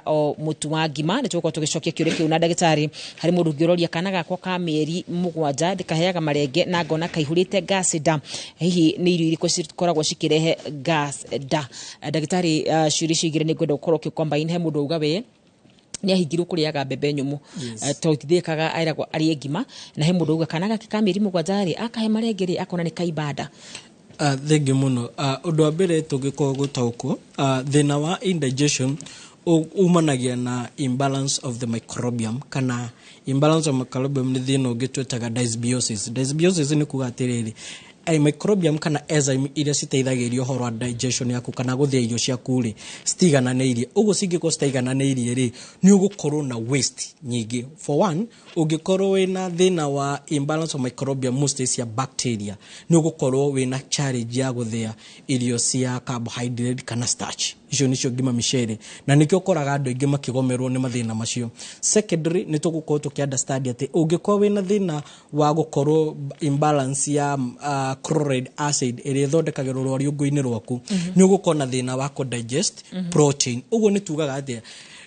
o mutu wa ngima ni tuko tugicokia kiuri kiu na ndagitari hari mundu ngiroria kana gakwa ka mieri 7 ndikaheaga marenge na ngona kaihurite gas da hihi ni irio iriko cikoragwo cikirehe gas da ndagitari ciuri cigire ni gwenda gukorwo kikombaine he mundu uga we ni ahingirwo kuriaga mbembe nyumu to tithikaga airagwo ari ngima na he mundu uga kana gake ka mieri 7 akahe marenge ri akona ni kaibada. Thengi muno undu wa mbere tungiko gutauko thina wa indigestion umanagia na imbalance of the microbiome kana imbalance of microbiome ni thina ungitwetaga dysbiosis. Dysbiosis ni kuga atiriri microbiome kana enzyme iria citeithagiria uhoro wa digestion yaku kana guthia irio ciaku ri stigananeirie uguo cingiko stigananeirie ri ni ugukorwo na waste nyingi. For one, ungikorwo wina thina wa imbalance of microbiome mostly cia bacteria ni ugukorwo wina challenge ya guthia irio cia carbohydrate kana starch icio nicio ngima michere na nikio koraga andu ingi makigomerwo ni mathina macio. Secondary ni tugukorwo tukiunderstand ati ungikorwo wina thina wa gukorwo imbalance ya chloride acid iri thondekagirwo rwari ungu-ini rwaku ni ugukorwo na thina wa digest protein. Uguo ni tugaga ati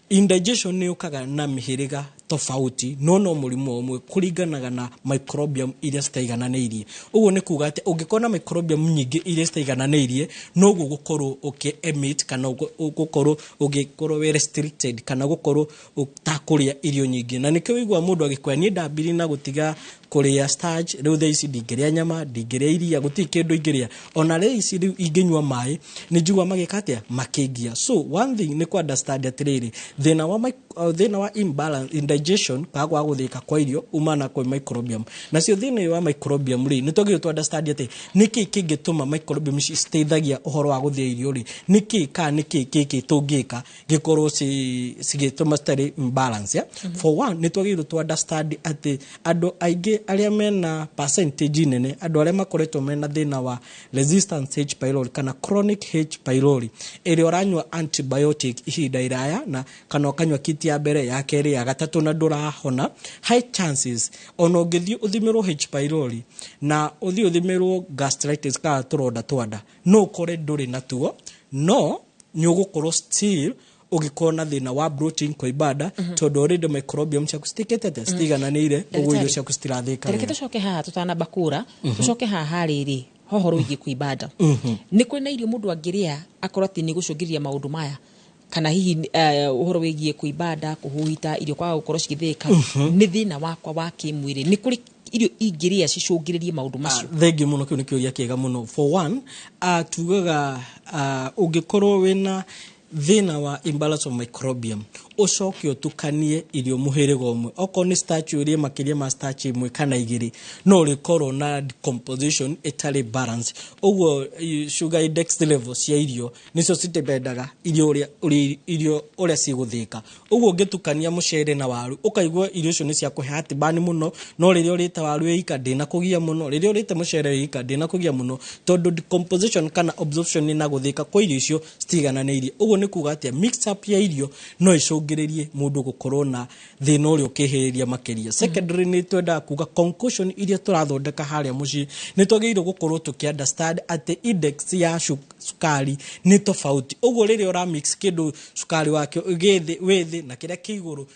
indigestion ni ukaga na mihiriga tofauti no murimu omwe kuringanaga na microbiome iria citaigananeirie. Uguo ni kuga ati ungikona microbiome nyingi iria citaigananeirie no gukorwo emit kana gukorwo ugikorwo we restricted kana gukorwo utakuria irio nyingi. Na nikio wigwa mundu agikwa ni ndambiri na gutiga kuria starch riu theici ndingiria nyama ndingiria iria guti kindu ingiria ona reici riu inginywa mai ni njigwa magikatia makingia. So one thing ni ku understand atiriri thina wa imbalance indigestion kwa guthika kwa irio umana kwa microbiome na cio thina wa microbiome ri ni togio tu understand ati niki kingituma microbiome citeithagia uhoro wa guthia irio ri niki tungika gikorwo cigituma stari imbalance ya. For one ni togio tu understand ati andu aige aria mena percentage nene andu aria makoretwo mena thina wa resistant H pylori kana chronic H pylori iri oranywa antibiotic ihinda iraya na kana okanywa kiti ya mbere ya keri ya gatatu na ndurahona high chances ono ngithio uthimirwo H pylori na uthimirwo gastritis ka turonda twanda no kore nduri natuo no ni ugukorwo still ugikora na thina wa protein kwa ibada tondu already microbiome cia kustiketete stigananire uguo irio cia kustirathika. Reke tucoke haha tutana bakura tucoke haha riri hohoro igi ku ibada ni kwina irio mundu angiria akorwo ati ni gucungiria maundu maya kana hihi uhoro wigie ku ibada kuhuhita irio kwa gukorwo cigithika ni thina wakwa wa kimwiri ni kuri irio ingiria cicungiririe maundu macio. Thengi muno kiu ni kiuria kiega muno. For one tugaga ungikorwo wina thina wa imbalance of microbiome ucoke utukanie irio muhirigo umwe oko ni starch urie makiria ma starch imwe kana igiri no rikorwo na decomposition etale balance uguo sugar index level cia irio nicio citebendaga irio uria ciguthika. Uguo ungitukania mucere na waru ukaigwa irio cio ni cia kuhe atibani muno no riria urita waru ika ndina kugia muno riria urita mucere ika ndina kugia muno tondu decomposition kana absorption ni na guthika kwa irio icio stigananeirie. Uguo ni kuga atia mix up ya irio no icungiririe mundu gukorwo na thina uri ukihiriria makiria. Secondary ni twenda kuga concussion iria turathondeka haria muci ni twagiirwo gukorwo tuki understand ati index ya sukari ni tofauti. Uguo riria ura mix kindu sukari wake ugithi withi na kiria kiiguru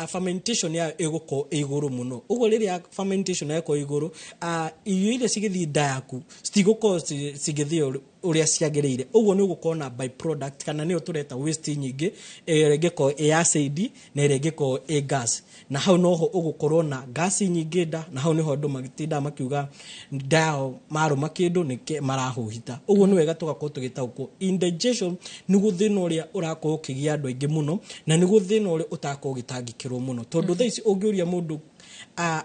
fermentation ya egoko iguru muno. Uguo riria fermentation ya eko iguru irio ile cigithii ndayaku citigoko cigithii uria ciagereire. Uguo ni ugukorwo na byproduct kana ni utureta waste nyingi regeko acid na regeko gas na hau noho ugukorwo na gas nyingi nda na hau niho andu magitinda makiuga ndao maru makindu nike marahuhita. Uguo ni wega tugakorwo tugitauko indigestion ni guthina uria urakorwo ukigia andu aingi muno na ni guthina uria utakorwo gitangikirwo muno tondu thaici ungiuria mundu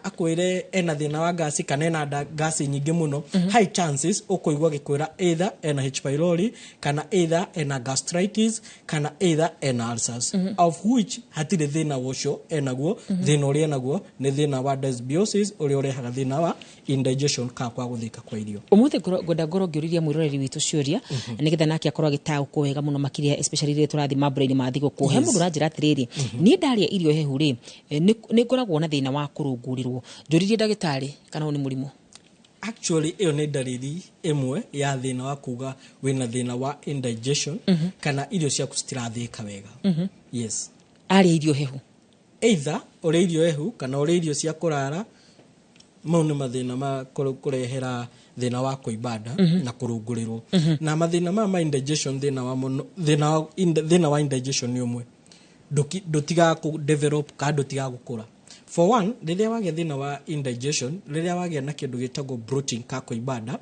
akwire ena thina wa gas kana ena gas nyingi muno high chances ukoigwa gikwira either ena H pylori kana either ena gastritis kana either ena ulcers of which hatire thina wocio enaguo thina uria enaguo ni thina wa dysbiosis uria urehaga thina wa indigestion ka kwa guthika kwa irio. Umuthe ngoda ngoro ngiuriria mwiroreri witu ciuria nigetha nake akorwo agitauko wega muno makiria especially ri turathi mambura-ini ma thigo ku he mundu ranjira atiriri ni ndaria irio hehu ri ni ngoragwo na thina wa kurungurirwo njuririe ndagitari kana ni murimu. Actually iyo ni dalili emwe ya thina wa kuga wina thina wa indigestion kana irio cia kustirathika wega. Yes. aria irio hehu either ore irio hehu kana ore irio cia kurara mau nĩ mathĩna ma kũrehera thĩna wa kũimbanda na kũrũngũrĩrwo na mathĩna ma indigestion thĩna wa indigestion nĩ ũmwe ndũtiga develop ka ndũtiga gũkũra. For one, rĩrĩa wagĩa thĩna wa indigestion, rĩrĩa wagĩa na kĩndũ gĩtagwo bloating ka kũimbanda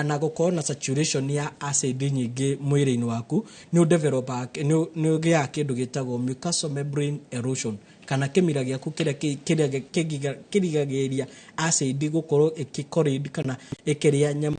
na gũkorwo na saturation ya acid nyingĩ mwĩrĩ-inĩ waku, nĩ ũgĩaga kĩndũ gĩtagwo mucosal membrane erosion kana kĩmira gĩaku kĩrĩa kĩrigagĩrĩria acid gũkorwo ĩkĩcorrode kana ĩkĩrĩa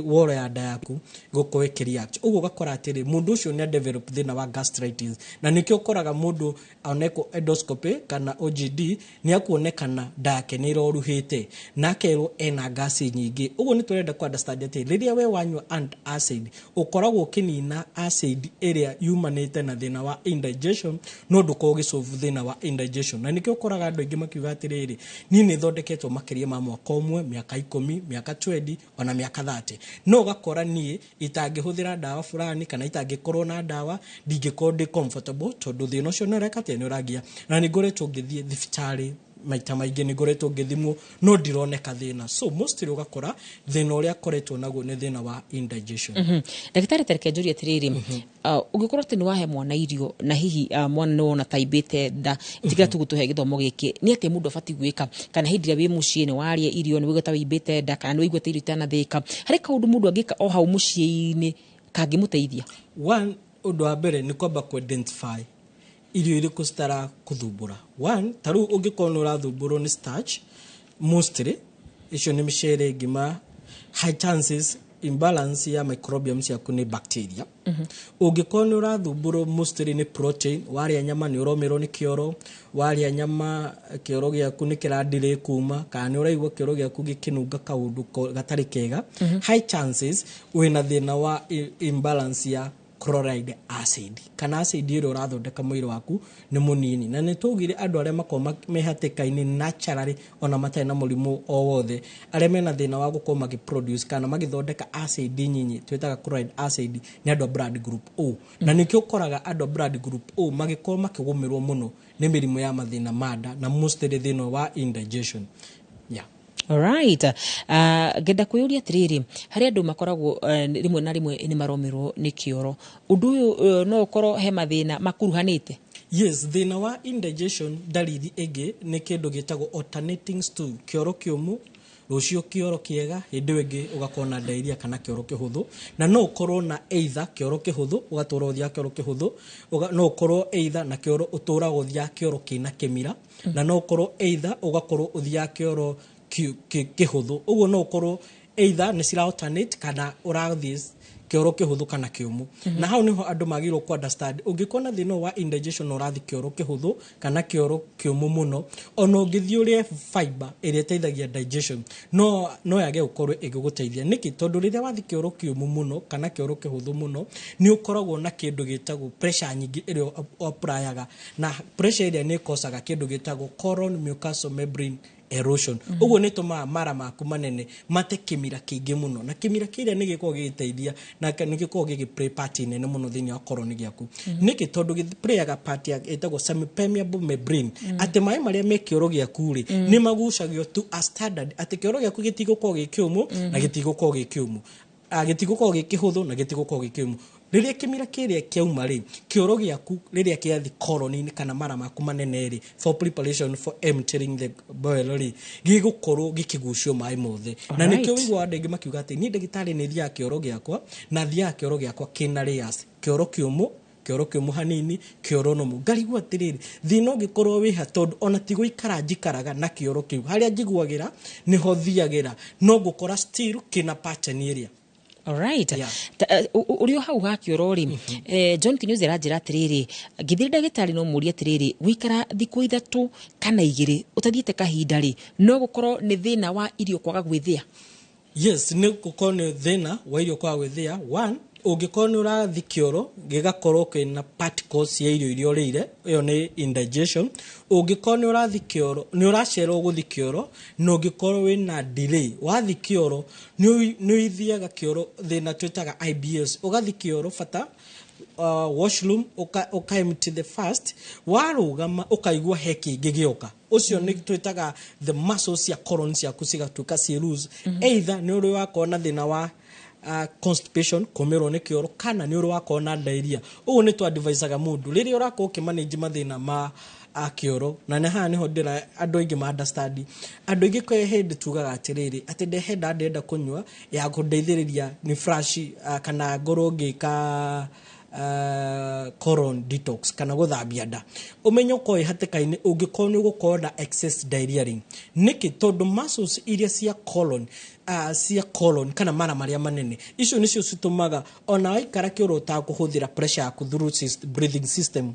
wall ya nda yaku gũkorwo ĩkĩreact. Ũguo ũgakora atĩrĩ mũndũ ũcio nĩ develop thĩna wa gastritis na nĩkĩo ũkoraga mũndũ oneko endoscopy kana OGD nĩ akuonekana nda yake nĩ ĩroruhĩte na akerwo ena gasi nyingĩ. Ũguo nĩ tũrenda ku understand atĩ rĩrĩa we wanyua antacid ũkoragwo ũkĩnina acid ĩrĩa yumanĩte na thĩna wa indigestion no ndũkorwo ũgĩsolve thĩna wa indigestion. Na nĩkĩo ũkoraga andũ aingĩ makiuga atĩrĩrĩ niĩ nĩ thondeketwo makĩria ma mwaka ũmwe, mĩaka 10, mĩaka 20 ona mĩaka 30, no ũgakora niĩ itangĩhũthĩra ndawa fulani kana itangĩkorwo na ndawa ndingĩkorwo ndĩ comfortable tondũ thĩna ũcio nĩ ũreka atĩ nĩ ũrangia. Na nĩ ngoretwo ngĩthiĩ thibitarĩ maita maingĩ nĩ ngoretwo ngĩthimwo no ndironeka thĩna. So mostly ũgakora thĩna ũrĩa koretwo naguo nĩ thĩna wa indigestion. Ndagĩtarĩ tareke njũrie atĩrĩrĩ ũngĩkorwo atĩ nĩ wahe mwana irio na hihi mwana nĩ wona taimbĩte nda tiga tu gũtũhe gĩthomo gĩkĩ nĩ atĩ mũndũ abatiĩ gwĩka kana hĩndĩ ĩrĩa wĩ mũciĩ nĩ waria irio nĩ wĩigua ta wĩimbĩte nda kana nĩ wĩigua ta irio itanathĩka harĩ kaũndũ mũndũ angĩka o hau mũciĩ-inĩ kangĩmũteithia? One, ũndũ wa mbere nĩ kwamba ku identify irio irĩkũ citara kũthumbũra. One, ta rĩu ũngĩkorwo nĩ ũrathumbũrwo nĩ starch mostly icio nĩ mĩcere ngima, high chances imbalance ya microbiome ciaku nĩ bacteria. Ũngĩkorwo nĩ ũrathumbũrwo mostly nĩ protein, warĩa nyama nĩ ũromerwo nĩ kĩoro, warĩa nyama kĩoro gĩaku nĩ kĩrandirĩ kuma kana nĩ ũraigua kĩoro gĩaku gĩkĩnunga kaũndũ gatarĩ kega, high chances wĩna thĩna wa imbalance ya chloride acid kana acid ĩrĩa ũrathondeka mwĩrĩ waku nĩ mũnini. Na nĩ tũgire andũ arĩa makorwo mehatĩka-inĩ naturally ona matarĩ na mũrimũ o wothe arĩa mena thĩna wa gũkorwo magĩproduce kana magĩthondeka acid nyinyi twĩtaga chloride acid nĩ andũ a blood group O. Na nĩkĩo ũkoraga andũ a blood group O magĩkorwo makĩgũmĩrwo mũno nĩ mĩrimũ ya mathĩna ma nda na mostly thĩna wa indigestion. Yeah. Alright. Ngenda kwĩyũria atĩrĩrĩ harĩ andũ makoragwo rĩmwe na rĩmwe nĩ maromerwo nĩ kĩoro ũndũ ũyũ no ũkorwo he mathĩna makuruhanĩte? Yes, thĩna wa indigestion dalili ĩngĩ nĩ kĩndũ gĩtagwo alternating stool, kĩoro kĩũmũ rũcio kĩoro kĩega hĩndĩ ĩngĩ ũgakorwo na diarrhea kana kĩoro kĩhũthũ na no ũkorwo na either kĩoro kĩhũthũ ũgatũra ũthia kĩoro kĩhũthũ no ũkorwo either na kĩoro ũtũra ũthia kĩoro kĩna kĩmira na no ũkorwo either ũgakorwo ũthia kĩoro kĩhũthũ. Ũguo no ũkorwo either nĩ cira alternate kana ũrathiĩ kĩoro kĩhũthũ kana kĩũmũ. Na hau nĩho andũ magĩrĩirwo ku understand ũngĩkorwo na thĩna wa indigestion ũrathiĩ kĩoro kĩhũthũ kana kĩoro kĩũmũ mũno ona ũngĩthiĩ ũrĩe fiber ĩrĩa ĩteithagia digestion no yage gũkorwo ĩgĩgũteithia. Nĩkĩ? Tondũ rĩrĩa wathiĩ kĩoro kĩũmũ mũno kana kĩoro kĩhũthũ mũno nĩ ũkoragwo na kĩndũ gĩtagwo pressure nyingĩ ĩrĩa ũapply-aga na pressure ĩrĩa nĩ ĩkosaga kĩndũ gĩtagwo colon mucosal membrane erosion. Ũguo nĩ tũmaga mara maku manene mate kĩmira kĩingĩ mũno na kĩmira kĩrĩa nĩ gĩkoragwo gĩgĩteithia na nĩ gĩkoragwo gĩgĩplay part nene mũno thĩinĩ wa colon gĩaku. Nĩkĩ? Tondũ gĩplayaga part ĩtagwo semi-permeable membrane atĩ maĩ marĩa me kĩoro gĩaku rĩ nĩ magucagio to a standard atĩ kĩoro gĩaku gĩtigũkorwo gĩ kĩũmũ na gĩtigũkorwo gĩ kĩũmũ, gĩtigũkorwo gĩ kĩhũthũ na gĩtigũkorwo gĩ kĩũmũ. Rĩrĩa kĩmira kĩrĩa kĩauma rĩ kĩoro gĩaku rĩrĩa kĩathi colon-inĩ kana mara maku manene rĩ for preparation for emptying the bowel rĩ gĩgũkorwo gĩkĩgucio maĩ mothe. Na nĩkĩo wĩiguaga andũ aingĩ makiuga atĩ niĩ ndagĩtarĩ nĩ thiaga kĩoro gĩakwa na thiaga kĩoro gĩakwa kĩna layers, kĩoro kĩũmũ hanini, kĩoro nomũ. Ngarigwo atĩrĩrĩ thĩna ũngĩkorwo wĩha tondũ ona ti gũikara njikaraga na kĩoro kĩu harĩa njiguagĩra nĩho thiagĩra no ngũkora still kĩna pattern ĩrĩa. Alright. Ũrĩo hau ha kĩoro rĩ John Kinyozi aranjĩra atĩrĩrĩ ngĩthĩrĩ ndagĩtarĩ no mũrie atĩrĩrĩ gũikara thikũ 3 kana 2 ũtathiĩte kahinda rĩ no gũkorwo nĩ thĩna wa irio kwaga gwĩthĩa? Yes, nĩ gũkorwo nĩ thĩna wa irio kwaga gwĩthĩa. One, ũngĩkorwo nĩ ũrathi kĩoro gĩgakorwo kĩna particles ya irio iria ũrĩire ĩyo nĩ indigestion. Ũngĩkorwo nĩ ũrathi kĩoro nĩ ũracererwo gũthi kĩoro na ũngĩkorwo wĩna delay wathi kĩoro nĩ ũthiaga kĩoro thĩna twĩtaga IBS ũgathi kĩoro bata washroom uka empty the first warugama ukaigua heki gigioka ucio ni twitaga the muscles ya colon cia kucigatuka ci loose either ni uri wakona thina wa constipation komero ne kioro kana ni uri wakona diarrhea ugu ni twa advisaga mundu riri urako ukimanage mathina ma akioro na ne ha ni hodira andu ingi ma understand andu ingi ko head tugaga atiriri ati de head adenda kunywa ya kudeithiriria ni flash kana ngorongi ka colon detox kana guthambia nda umenyo ko ihatikaini ungikorwo ni gukorwo na excess diarrhea niki tondu muscles iria cia colon kana mara maria manene icio nicio citumaga ona waikara kioro utakuhuthira pressure yaku through breathing system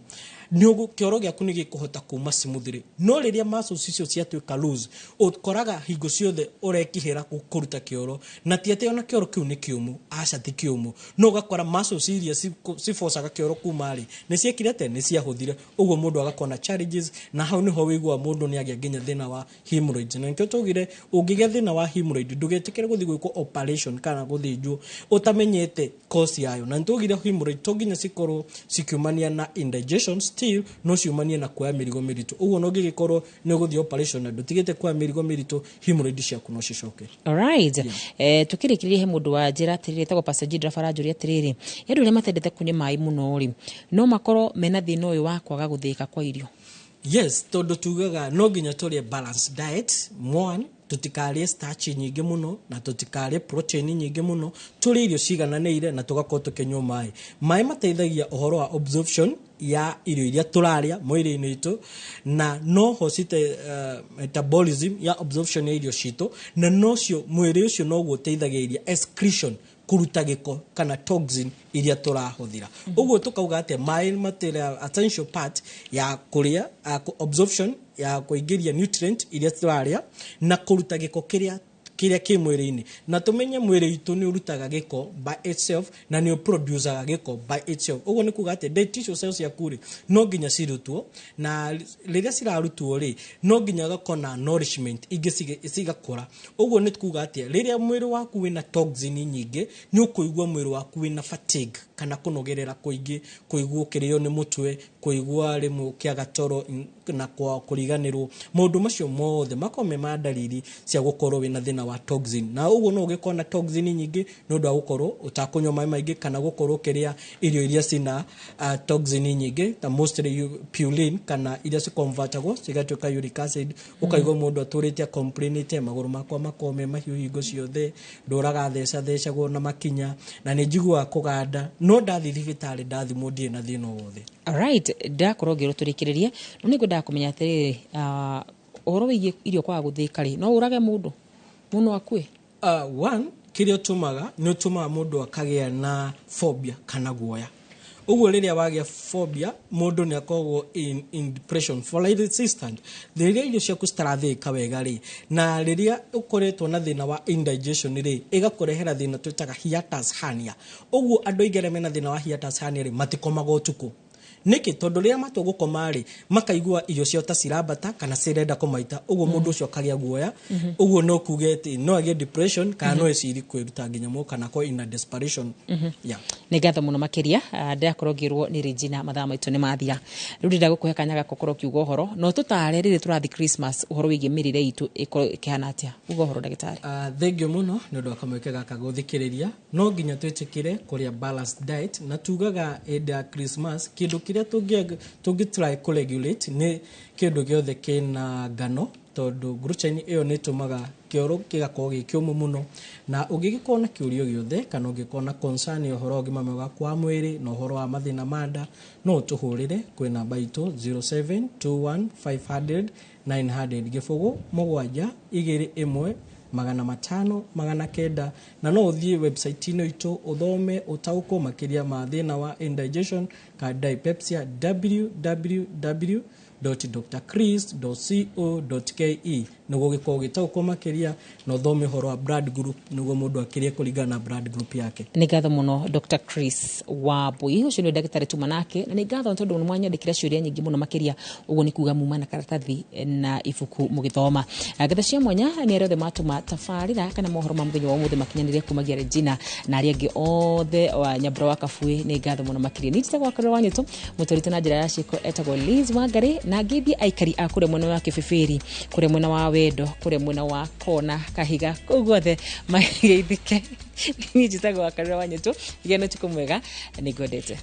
nyogo kioro gyaku ni gikuhota kuma smoothly no riria muscles icio ciatuika loose ukoraga hingo ciothe urekihira kuruta kioro na tiete ona kioro kiu ni kiumu aca ti kiumu no gakora muscles iria cifocaga kioro kuma ri ni ciekirete ni ciahuthire uguo mundu agakona challenges na hau niho wigua mundu ni agia nginya thina wa hemorrhoids na nkio tugire ungigia thina wa hemorrhoid ndugetikire guthi gwiko operation kana guthinjwo utamenyete cause yayo na ntugire hemorrhoid toginya cikoro cikiumania na indigestion still no ciumanie na kwa mirigo miritu uguo no gigikorwo ni guthi operation na ndutigite kwa mirigo miritu hemorrhoid ciaku no cicoke. Alright, tukirikirie he mundu wa njira atiriri tago passage driver ajuria atiriri yandu ria matendete kunywa mai muno ri no makoro mena thina uyu wa kwaga guthika kwa irio. Yes, tondu tugaga no ginya turie balanced diet one tutikarie starch nyingi muno na tutikarie protein nyingi muno turi irio cigananire na tugakorwo tukinywa mai mateithagia uhoro wa absorption ya irio iria turaria mwiri-ini itu na no hosite metabolism ya absorption ya irio citu na nocio mwiri ucio no guteithagia excretion kuruta giko kana toxin iria turahuthira uguo tukauga ate mai material essential part ya kuria absorption ya kuingiria nutrient iria turaria na kuruta giko kiria ki mwiri-ini na tumenye mwiri itu ni urutaga giko by itself na ni producer giko by itself uguo ni kuga ate dead tissue cells ya kuri no ginya cirutwo na riria cirarutwo ri no ginya gakona nourishment ingi cigakora uguo ni kuga ate riria mwiri waku wina toxin nyingi ni ukuigua mwiri waku wina fatigue kana kunogerera kuingi kuigua kirio ni mutwe kuigua rimu kiaga toro na kwa kuriganirwo maundu macio mothe makome ma dalili cia gukorwo wina thina wa toxin na uguo no ugikona toxin nyingi no ndu gukorwo utakunywa mai maingi kana gukorwo kiria irio iria cina toxin nyingi ta mostly purine kana iria ci convertagwo cigatuika uric acid ukaigwa mundu aturitie complainite maguru makwa makome mahiu hingo ciothe nduraga thecagwo na makinya na ni njigua kuganda no ndathi thibitari ndathi mundie na thina wothe. Alright, ndakorwo ngiruturikiria no nigwenda kumenya atiriri uhoro wigie irio kwa guthika ri no urage mundu muno akue. One kirio tumaga ni tumaga mundu akagia na phobia kana guoya uguo riria wagia phobia mundu ni akoragwo in depression for like instant riria irio ciaku citarathika wega ri na riria ukoretwo na thina wa indigestion ri igakurehera thina twitaga hiatus hernia uguo andu aingĩ mena thina wa hiatus hernia ri matikomaga utuku niki tondu riria matu gukoma ri makaigua irio cio ta cirambata kana cirenda kumaita uguo mundu ucio akagia guoya uguo no kugete no agie depression kana no eciri kwiruta nginya mo kana ko in a desperation yeah ni gatho muno makiria ndakorwo ngirwo ni Regina mathaa maitu ni mathia riu ndira gukuhe kanyaga kokoro kiugo horo no tutare riri turathi Christmas uhoro wigi mirire itu ikihana atia ugo horo ndagitari. Thank you muno ni ndu akamweke gaka guthikiriria no nginya twitikire kuria balanced diet na tugaga enda Christmas kindu kiria tungi try ku regulate ni kindu giothe kina ngano tondu glucose iyo ni tumaga kioro kigakorwo gikiumu muno na ungigikona kiurio giothe kana ungikona concern uhoro gima mwega kwa mwiri na uhoro wa mathina manda no tuhurire kwi namba itu 0721500900 gifugu mugwanja 21 500 na no uthie website ino itu uthome utauko makiria ma thina wa indigestion ka dyspepsia www www.drchris.co.ke niguo gikorwo gitaukwo makiria no thome horo wa blood group niguo mundu akirie kuringana na blood group yake. Ni ngatho muno Dr. Chris Wambui ucio ni ndagitari tumanake na ni ngatho tondu ni mwanyandikira ciuria nyingi muno makiria uguo ni kuga muma na karatathi na ibuku mugithoma ngatho cia mwanya ni arothe matuma tafarira kana mohoro ma muthenya wa muthe makinyanire kumagia Regina na ari angi othe wa Nyambura wa Kabui ni ngatho muno makiria ni titagwa karwa wanyitu mutorite na njira ya ciko etagwo Liz Wangari na ngithi aikari akure mwena wa Kibibiri kure mwena wa Wendo kure mwena wa Kona Kahiga kuguothe mageithike ni titagwa karwa wanyitu igeno tukumwega ni godete.